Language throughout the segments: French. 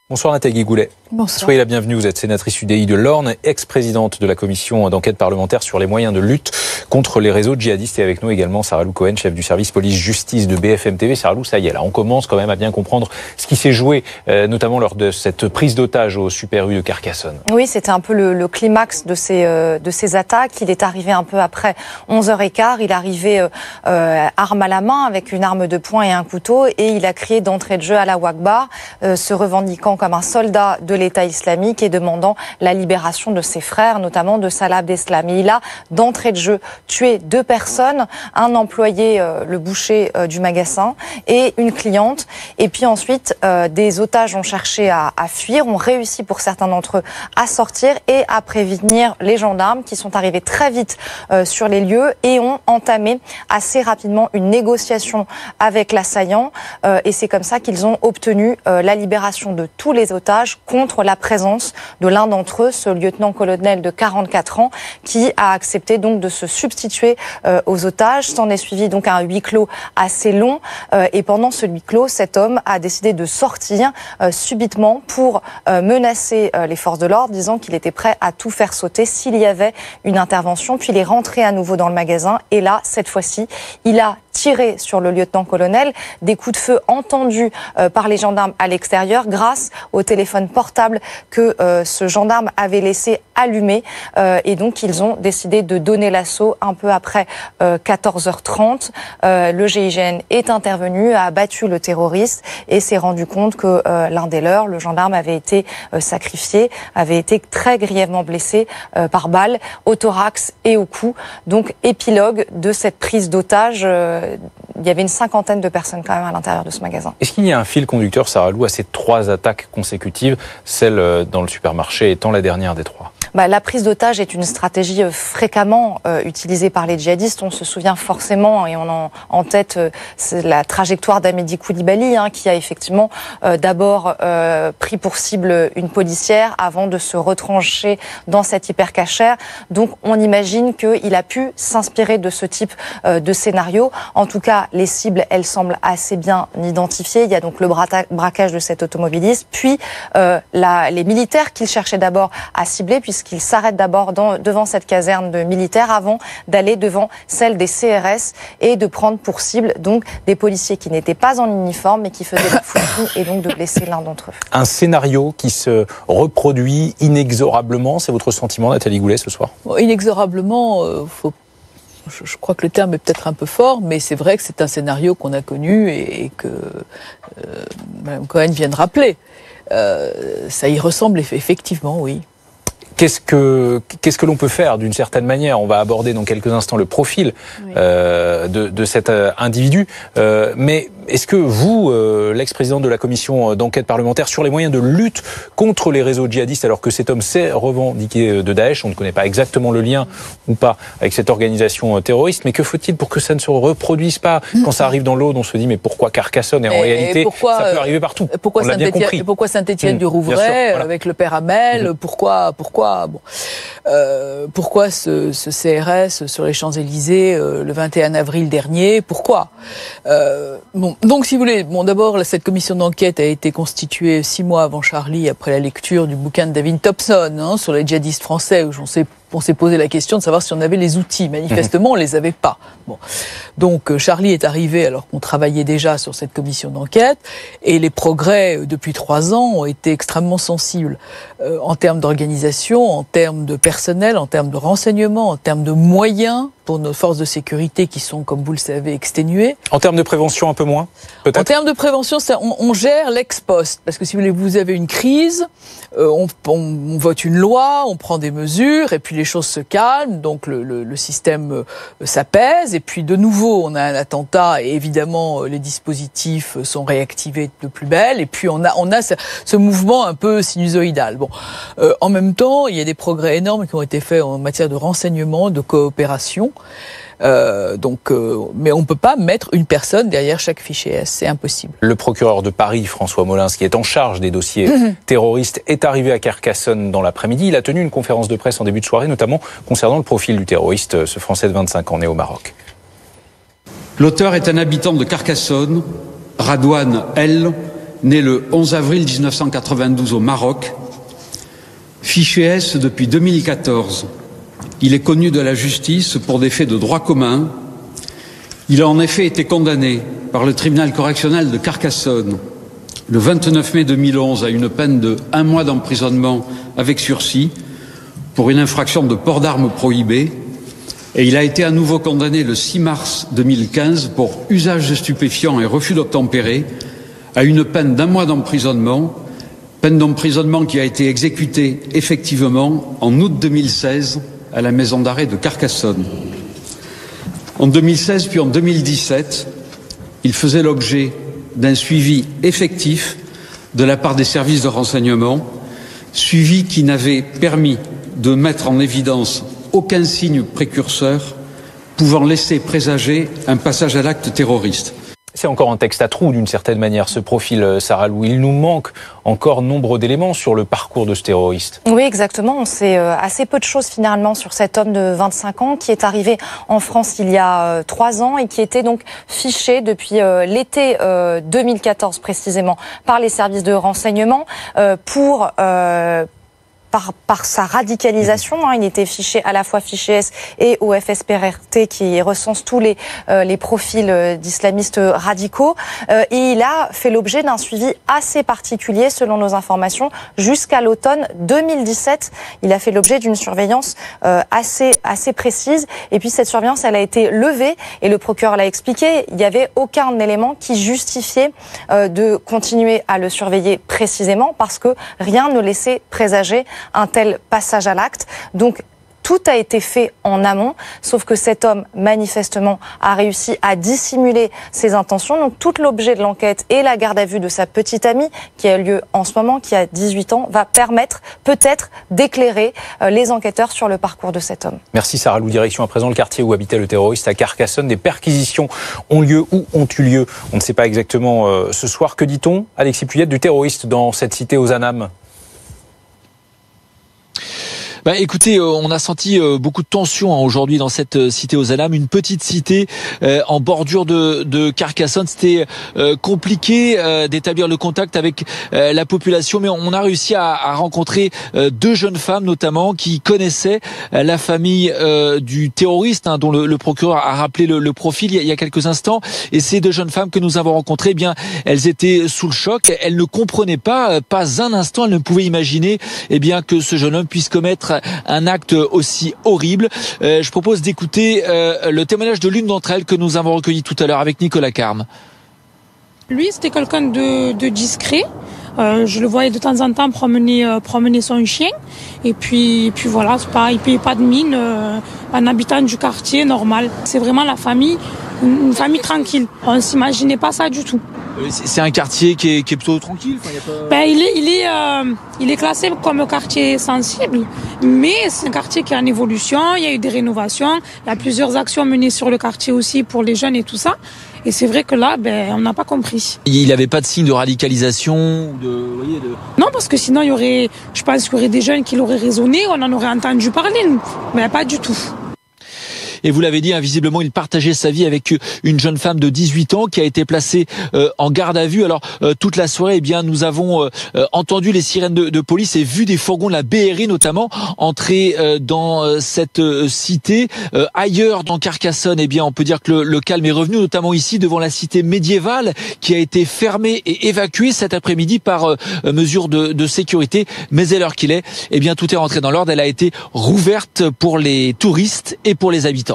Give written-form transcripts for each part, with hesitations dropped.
Bonsoir Nathalie Goulet. Bonsoir. Soyez la bienvenue, vous êtes sénatrice UDI de l'Orne, ex-présidente de la commission d'enquête parlementaire sur les moyens de lutte contre les réseaux djihadistes. Et avec nous également Sarah Lou Cohen, chef du service police-justice de BFM TV. Sarah Lou, ça y est, là on commence quand même à bien comprendre ce qui s'est joué, notamment lors de cette prise d'otage au Super U de Carcassonne. Oui, c'était un peu le climax de ces attaques. Il est arrivé un peu après 11h15. Il est arrivé arme à la main avec une arme de poing et un couteau et il a crié d'entrée de jeu Allahu Akbar, se revendiquant comme un soldat de l'État islamique et demandant la libération de ses frères, notamment de Salah Abdeslam. Et il a d'entrée de jeu tué 2 personnes, un employé, le boucher du magasin, et une cliente. Et puis ensuite, des otages ont cherché à fuir, ont réussi pour certains d'entre eux à sortir et à prévenir les gendarmes qui sont arrivés très vite sur les lieux et ont entamé assez rapidement une négociation avec l'assaillant. Et c'est comme ça qu'ils ont obtenu la libération de tous les otages contre la présence de l'un d'entre eux, ce lieutenant-colonel de 44 ans, qui a accepté donc de se substituer aux otages. S'en est suivi donc un huis clos assez long. Et pendant ce huis clos, cet homme a décidé de sortir subitement pour menacer les forces de l'ordre, disant qu'il était prêt à tout faire sauter s'il y avait une intervention. Puis il est rentré à nouveau dans le magasin. Et là, cette fois-ci, il a tiré sur le lieutenant-colonel, des coups de feu entendus par les gendarmes à l'extérieur grâce au téléphone portable que ce gendarme avait laissé allumé. Et donc, ils ont décidé de donner l'assaut un peu après 14h30. Le GIGN est intervenu, a abattu le terroriste et s'est rendu compte que l'un des leurs, le gendarme, avait été sacrifié, avait été très grièvement blessé par balle au thorax et au cou. Donc, épilogue de cette prise d'otage. Il y avait une 50aine de personnes quand même à l'intérieur de ce magasin. Est-ce qu'il y a un fil conducteur, Sarah Lou, à ces 3 attaques consécutives, celle dans le supermarché étant la dernière des 3 ? La prise d'otage est une stratégie fréquemment utilisée par les djihadistes. On se souvient forcément, et on a en tête la trajectoire d'Amedi Koulibaly, qui a effectivement d'abord pris pour cible une policière avant de se retrancher dans cette hypercachère. Donc on imagine qu'il a pu s'inspirer de ce type de scénario. En tout cas, les cibles, elles semblent assez bien identifiées. Il y a donc le braquage de cet automobiliste, puis les militaires qu'il cherchait d'abord à cibler, puisqu'il s'arrête d'abord devant cette caserne de militaires avant d'aller devant celle des CRS et de prendre pour cible donc des policiers qui n'étaient pas en uniforme mais qui faisaient la fouine et donc de blesser l'un d'entre eux. Un scénario qui se reproduit inexorablement, c'est votre sentiment, Nathalie Goulet, ce soir ? Inexorablement, je crois que le terme est peut-être un peu fort, mais c'est vrai que c'est un scénario qu'on a connu et que Mme Cohen vient de rappeler. Ça y ressemble effectivement, oui. Qu'est-ce que l'on peut faire d'une certaine manière ? On va aborder dans quelques instants le profil de cet individu. Mais est-ce que vous, l'ex-présidente de la commission d'enquête parlementaire sur les moyens de lutte contre les réseaux djihadistes, alors que cet homme s'est revendiqué de Daesh, on ne connaît pas exactement le lien ou pas avec cette organisation terroriste, mais que faut-il pour que ça ne se reproduise pas ? Quand ça arrive dans l'Aude, on se dit mais pourquoi Carcassonne ? Et en réalité, ça peut arriver partout. Pourquoi Saint-Étienne du Rouvray avec le père Hamel ? Pourquoi ce CRS sur les Champs-Élysées le 21 avril dernier ? Pourquoi ? Donc, si vous voulez, d'abord, cette commission d'enquête a été constituée 6 mois avant Charlie, après la lecture du bouquin de David Thompson sur les djihadistes français, où on s'est posé la question de savoir si on avait les outils. Manifestement, on les avait pas. Donc, Charlie est arrivé alors qu'on travaillait déjà sur cette commission d'enquête, et les progrès depuis 3 ans ont été extrêmement sensibles en termes d'organisation, en termes de personnel, en termes de renseignement, en termes de moyens pour nos forces de sécurité qui sont, comme vous le savez, exténuées. En termes de prévention, un peu moins, peut-être ? En termes de prévention, on gère l'ex-post. Parce que si vous avez une crise, on vote une loi, on prend des mesures, et puis les choses se calment, donc le système s'apaise, et puis de nouveau, on a un attentat, et évidemment, les dispositifs sont réactivés de plus belle, et puis on a ce mouvement un peu sinusoïdal. En même temps, il y a des progrès énormes qui ont été faits en matière de renseignement, de coopération. Mais on ne peut pas mettre une personne derrière chaque fichier S, c'est impossible. Le procureur de Paris, François Molins, qui est en charge des dossiers terroristes, est arrivé à Carcassonne dans l'après-midi. Il a tenu une conférence de presse en début de soirée, notamment concernant le profil du terroriste, ce Français de 25 ans, né au Maroc. L'auteur est un habitant de Carcassonne, Radouane L, né le 11 avril 1992 au Maroc, fiché S depuis 2014. Il est connu de la justice pour des faits de droit commun. Il a en effet été condamné par le tribunal correctionnel de Carcassonne le 29 mai 2011 à une peine de 1 mois d'emprisonnement avec sursis pour une infraction de port d'armes prohibée. Et il a été à nouveau condamné le 6 mars 2015 pour usage de stupéfiants et refus d'obtempérer à une peine d'1 mois d'emprisonnement, peine d'emprisonnement qui a été exécutée effectivement en août 2016 à la maison d'arrêt de Carcassonne. En 2016 puis en 2017, il faisait l'objet d'un suivi effectif de la part des services de renseignement, suivi qui n'avait permis de mettre en évidence aucun signe précurseur pouvant laisser présager un passage à l'acte terroriste. C'est encore un texte à trous d'une certaine manière, ce profil, Sarah Lou. Il nous manque encore nombre d'éléments sur le parcours de ce terroriste. Oui, exactement. On sait assez peu de choses finalement sur cet homme de 25 ans qui est arrivé en France il y a 3 ans et qui était donc fiché depuis l'été 2014 précisément par les services de renseignement pour... Par sa radicalisation, il était fiché à la fois fiché S et au FSPRT qui recense tous les profils d'islamistes radicaux. Et il a fait l'objet d'un suivi assez particulier selon nos informations jusqu'à l'automne 2017. Il a fait l'objet d'une surveillance assez précise. Et puis cette surveillance, elle a été levée et le procureur l'a expliqué. Il n'y avait aucun élément qui justifiait de continuer à le surveiller précisément parce que rien ne laissait présager un tel passage à l'acte. Donc, tout a été fait en amont, sauf que cet homme, manifestement, a réussi à dissimuler ses intentions. Donc, tout l'objet de l'enquête et la garde à vue de sa petite amie, qui a lieu en ce moment, qui a 18 ans, va permettre peut-être d'éclairer les enquêteurs sur le parcours de cet homme. Merci Sarah Lou. Direction à présent le quartier où habitait le terroriste à Carcassonne. Des perquisitions ont lieu ou ont eu lieu. On ne sait pas exactement ce soir. Que dit-on, Alexis Puyette, du terroriste dans cette cité aux Anames ? Écoutez, on a senti beaucoup de tension aujourd'hui dans cette cité aux Anames, une petite cité en bordure de Carcassonne. C'était compliqué d'établir le contact avec la population, mais on a réussi à rencontrer 2 jeunes femmes notamment qui connaissaient la famille du terroriste, dont le procureur a rappelé le profil il y a quelques instants. Et ces 2 jeunes femmes que nous avons rencontrées, elles étaient sous le choc. Elles ne comprenaient pas un instant, elles ne pouvaient imaginer que ce jeune homme puisse commettre un acte aussi horrible. Je propose d'écouter le témoignage de l'une d'entre elles que nous avons recueilli tout à l'heure avec Nicolas Carme. Lui, c'était quelqu'un de discret. Je le voyais de temps en temps promener son chien. Et puis voilà, il payait pas de mine. Un habitant du quartier normal. C'est vraiment la famille, une famille tranquille. On ne s'imaginait pas ça du tout. C'est un quartier qui est plutôt tranquille. Il est classé comme quartier sensible, mais c'est un quartier qui est en évolution. Il y a eu des rénovations, il y a plusieurs actions menées sur le quartier aussi pour les jeunes et tout ça. Et c'est vrai que là, on n'a pas compris. Il n'avait pas de signe de radicalisation Non, parce que sinon, je pense qu'il y aurait des jeunes qui l'auraient raisonné, on en aurait entendu parler, mais pas du tout. Et vous l'avez dit, visiblement, il partageait sa vie avec une jeune femme de 18 ans qui a été placée en garde à vue. Alors, toute la soirée, nous avons entendu les sirènes de police et vu des fourgons de la BRI, notamment, entrer dans cette cité. Ailleurs, dans Carcassonne, on peut dire que le calme est revenu, notamment ici, devant la cité médiévale, qui a été fermée et évacuée cet après-midi par mesure de sécurité. Mais à l'heure qu'il est, tout est rentré dans l'ordre. Elle a été rouverte pour les touristes et pour les habitants.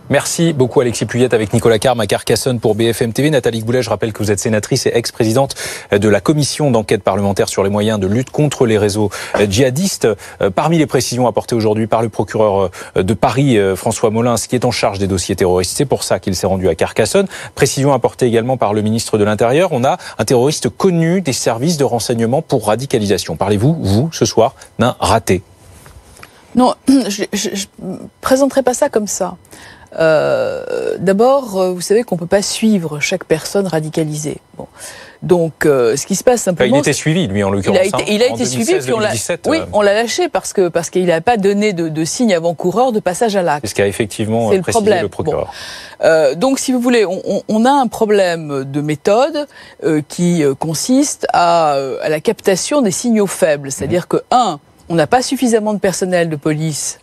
Merci beaucoup Alexis Puyette avec Nicolas Carme à Carcassonne pour BFM TV. Nathalie Goulet, je rappelle que vous êtes sénatrice et ex-présidente de la commission d'enquête parlementaire sur les moyens de lutte contre les réseaux djihadistes. Parmi les précisions apportées aujourd'hui par le procureur de Paris, François Molins, qui est en charge des dossiers terroristes, c'est pour ça qu'il s'est rendu à Carcassonne. Précision apportée également par le ministre de l'Intérieur. On a un terroriste connu des services de renseignement pour radicalisation. Parlez-vous, vous, ce soir, d'un raté? Non, je ne présenterai pas ça comme ça. D'abord, vous savez qu'on ne peut pas suivre chaque personne radicalisée. Donc, ce qui se passe simplement... Il était suivi, lui, en l'occurrence. Il a été suivi, puis on l'a lâché parce qu'il n'a pas donné de signe avant-coureur de passage à l'acte. C'est ce qu'a effectivement précisé le procureur. Bon. Donc, si vous voulez, on a un problème de méthode qui consiste à la captation des signaux faibles. C'est-à-dire que, on n'a pas suffisamment de personnel de police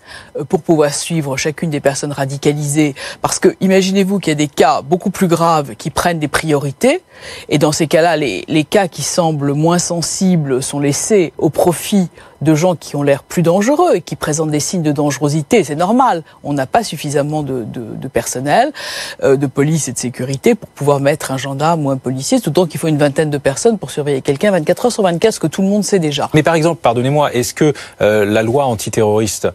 pour pouvoir suivre chacune des personnes radicalisées, parce que imaginez-vous qu'il y a des cas beaucoup plus graves qui prennent des priorités, et dans ces cas-là, les cas qui semblent moins sensibles sont laissés au profit de gens qui ont l'air plus dangereux et qui présentent des signes de dangerosité. C'est normal, on n'a pas suffisamment de personnel, de police et de sécurité pour pouvoir mettre un gendarme ou un policier, d'autant qu'il faut une vingtaine de personnes pour surveiller quelqu'un 24 heures sur 24, ce que tout le monde sait déjà. Mais par exemple, pardonnez-moi, est-ce que la loi antiterroriste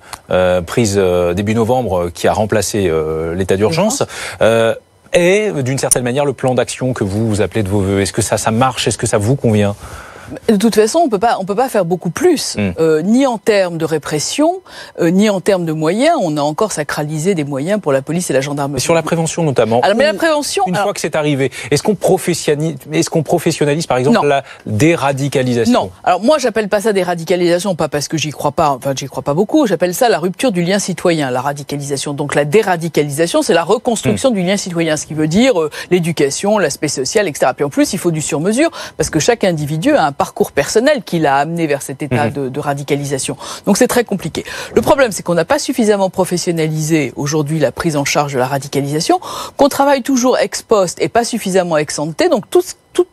prise début novembre, qui a remplacé l'état d'urgence, est d'une certaine manière le plan d'action que vous appelez de vos voeux? Est-ce que ça marche? Est-ce que ça vous convient? De toute façon, on peut pas faire beaucoup plus, ni en termes de répression, ni en termes de moyens. On a encore sacralisé des moyens pour la police et la gendarmerie. Mais sur la prévention notamment. Mais la prévention, une fois que c'est arrivé, est-ce qu'on professionnalise par exemple la déradicalisation? Non. Alors moi, j'appelle pas ça déradicalisation, pas parce que j'y crois pas. Enfin, j'y crois pas beaucoup. J'appelle ça la rupture du lien citoyen, la radicalisation. Donc la déradicalisation, c'est la reconstruction du lien citoyen, ce qui veut dire l'éducation, l'aspect social, etc. Puis en plus, il faut du sur-mesure parce que chaque individu a un parcours personnel qui l'a amené vers cet état de radicalisation. Donc c'est très compliqué. Le problème, c'est qu'on n'a pas suffisamment professionnalisé aujourd'hui la prise en charge de la radicalisation, qu'on travaille toujours ex post et pas suffisamment ex ante. Donc tout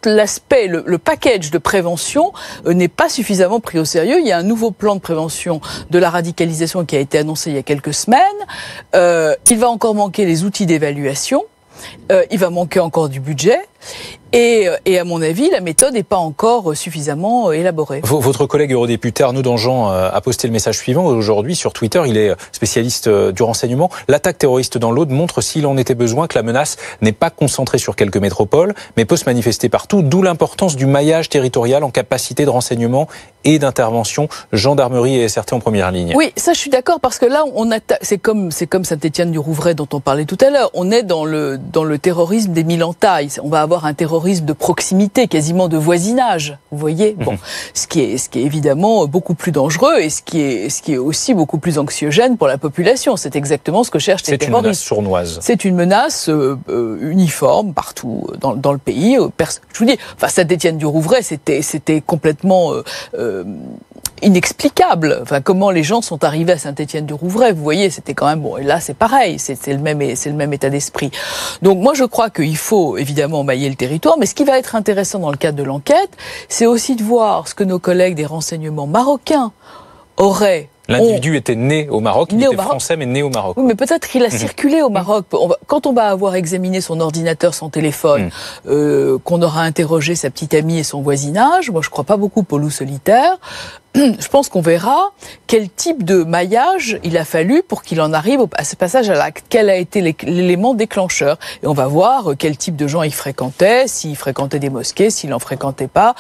l'aspect, le package de prévention n'est pas suffisamment pris au sérieux. Il y a un nouveau plan de prévention de la radicalisation qui a été annoncé il y a quelques semaines. Il va encore manquer les outils d'évaluation. Il va manquer encore du budget. Et à mon avis, la méthode n'est pas encore suffisamment élaborée. Votre collègue eurodéputé Arnaud Danjean a posté le message suivant. Aujourd'hui, sur Twitter, il est spécialiste du renseignement. L'attaque terroriste dans l'Aude montre, s'il en était besoin, que la menace n'est pas concentrée sur quelques métropoles, mais peut se manifester partout, d'où l'importance du maillage territorial en capacité de renseignement et d'intervention, gendarmerie et SRT en première ligne. Oui, ça je suis d'accord, parce que là, c'est comme Saint-Étienne-du-Rouvray dont on parlait tout à l'heure. On est dans le terrorisme des mille entailles. On va avoir un terrorisme de proximité, quasiment de voisinage, vous voyez. Bon, ce qui est évidemment beaucoup plus dangereux et ce qui est aussi beaucoup plus anxiogène pour la population. C'est exactement ce que cherchent les terroristes. C'est une menace sournoise. C'est une menace uniforme partout dans le pays. Je vous dis, enfin, Saint-Étienne-du-Rouvray, c'était complètement inexplicable. Enfin, comment les gens sont arrivés à Saint-Étienne-du-Rouvray, vous voyez, c'était quand même bon. Et là, c'est pareil, c'est le même état d'esprit. Donc, moi, je crois qu'il faut évidemment mailler le territoire, mais ce qui va être intéressant dans le cadre de l'enquête, c'est aussi de voir ce que nos collègues des renseignements marocains auraient. L'individu était né au Maroc, il était français mais né au Maroc. Oui, mais peut-être qu'il a circulé au Maroc. Quand on va avoir examiné son ordinateur, son téléphone, qu'on aura interrogé sa petite amie et son voisinage, moi je crois pas beaucoup au loup solitaire, je pense qu'on verra quel type de maillage il a fallu pour qu'il en arrive à ce passage à l'acte. Quel a été l'élément déclencheur? Et on va voir quel type de gens il fréquentait, s'il fréquentait des mosquées, s'il n'en fréquentait pas,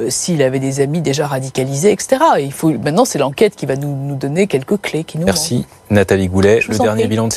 s'il avait des amis déjà radicalisés, etc. Et maintenant, c'est l'enquête qui va nous donner quelques clés qui nous manquent. Merci Nathalie Goulet. Le dernier bilan de